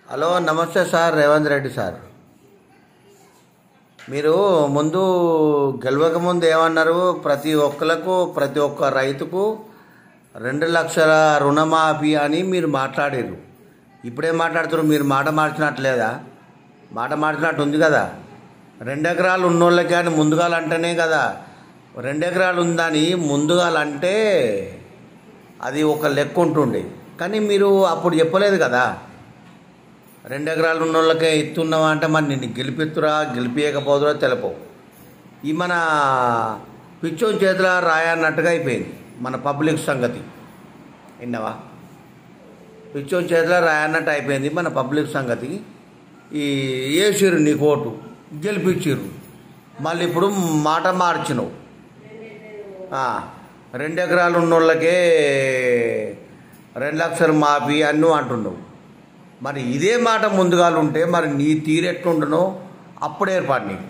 Hello నమస్తే sir, Revanth Reddy sir. మీరు ముందు గెలవక ముందు ఏమన్నారు? ప్రతి ఒక్క రైతుకు 2 లక్షల రుణమాఫీ అని మీరు మాట్లాడారు. ఇప్పుడేం మాట్లాడుతారు? మీరు మాట మార్చినట్లేదా? మాట మార్చినట్టు ఉంది కదా. 2 ఎకరాలు ఉన్నోళ్ళకి అని ముందుగాలంటేనే కదా. 2 ఎకరాలు ఉందని ముందుగాలంటే అది ఒక లెక్క ఉంటుండే, కానీ మీరు అప్పుడు చెప్పలేదు కదా. 2 ఎకరాలు ఉన్నోళ్ళకే ఇస్తున్నావా అంటే మరి నిన్ను గెలిపిస్తురా గెలిపియకపోదురా తెలపవు. ఈ మన పిచ్చోని చేతిలో రాయన్నట్టుగా అయిపోయింది మన పబ్లిక్ సంగతి. విన్నావా? పిచ్చోని చేతిలో రాయన్నట్టు అయిపోయింది మన పబ్లిక్ సంగతి. ఈ వేసిర్రు నీ కోటు, గెలిపించిర్రు, మళ్ళీ ఇప్పుడు మాట మార్చినవు. 2 ఎకరాలు ఉన్నోళ్ళకే 2 లక్షలు మాఫీ అని నువ్వు అంటున్నావు. మరి ఇదే మాట ముందుగాలుంటే మరి నీ తీరెట్టుండనో అప్పుడు ఏర్పాటు నీకు.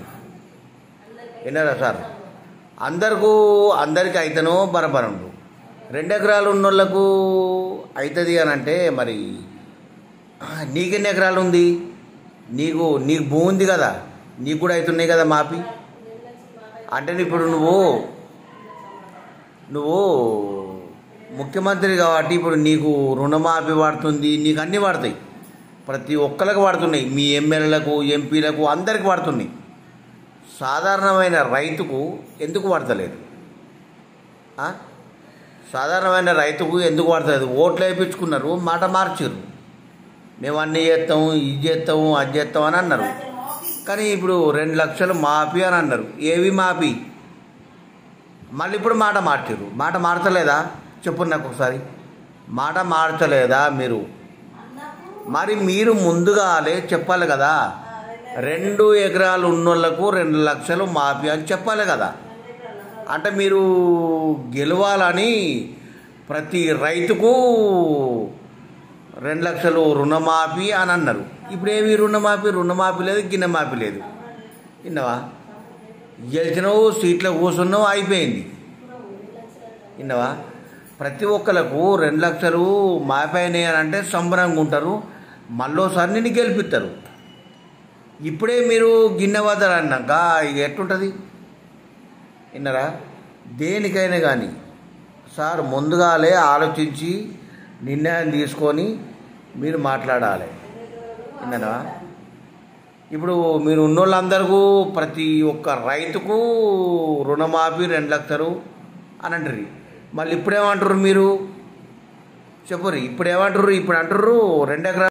విన్నారా సార్? అందరికీ అయితేనో బరబరండు. 2 ఎకరాలు ఉన్నోళ్లకు అవుతుంది అని అంటే మరి నీకెన్ని ఎకరాలు ఉంది? నీకు భూమి ఉంది కదా, నీకు కూడా అవుతున్నాయి కదా మాఫీ. అంటే ఇప్పుడు నువ్వు ముఖ్యమంత్రి కాబట్టి ఇప్పుడు నీకు రుణమాఫీ పడుతుంది, నీకు అన్నీ పడతాయి, ప్రతి ఒక్కరికి పడుతున్నాయి, మీ ఎమ్మెల్యేలకు ఎంపీలకు అందరికి పడుతున్నాయి. సాధారణమైన రైతుకు ఎందుకు పడతలేదు? సాధారణమైన రైతుకు ఎందుకు పడతలేదు? ఓట్లు వేయించుకున్నారు, మాట మార్చారు, మేము అన్నీ చేస్తాము, ఇది చేస్తాము, అది చేస్తాం అని అన్నారు. కానీ ఇప్పుడు 2 లక్షలు మాఫీ అని అన్నారు. ఏవి మాఫీ? మళ్ళీ ఇప్పుడు మాట మార్చారు. మాట మార్చలేదా? చెప్పు నాకు ఒకసారి. మాట మార్చలేదా మీరు? మరి మీరు ముందుగాలే చెప్పాలి కదా. 2 ఎకరాలు ఉన్నోళ్లకు 2 లక్షలు మాఫీ అని చెప్పాలి కదా. అంటే మీరు గెలవాలని ప్రతి రైతుకు 2 లక్షలు రుణమాఫీ అని అన్నారు. ఇప్పుడు ఏమి రుణమాఫీ లేదు, గిన్నె మాఫీ లేదు. విన్నావా? గెలిచినవు, సీట్లో కూర్చున్నావు, అయిపోయింది. విన్నావా? ప్రతి ఒక్కరికి 2 లక్షలు మాఫీ అయినాయి అని అంటే సంబరంగా ఉంటారు, మళ్ళోసారి నిన్ను గెలిపిస్తారు. ఇప్పుడే మీరు గిన్నె వద్దరు అన్నాక ఇక ఎట్లుంటుంది? విన్నారా? దేనికైనా కానీ సార్ ముందుగాలే ఆలోచించి నిర్ణయం తీసుకొని మీరు మాట్లాడాలి. విన్నారా? ఇప్పుడు మీరు ఉన్నోళ్ళందరికీ ప్రతి ఒక్క రైతుకు రుణమాఫీ 2 లక్షలు అని అంటారు. మళ్ళీ ఇప్పుడేమంటారు మీరు? చెప్పుర్రి, ఇప్పుడు ఏమంటారు? ఇప్పుడు అంటారు 2 ఎకరాలు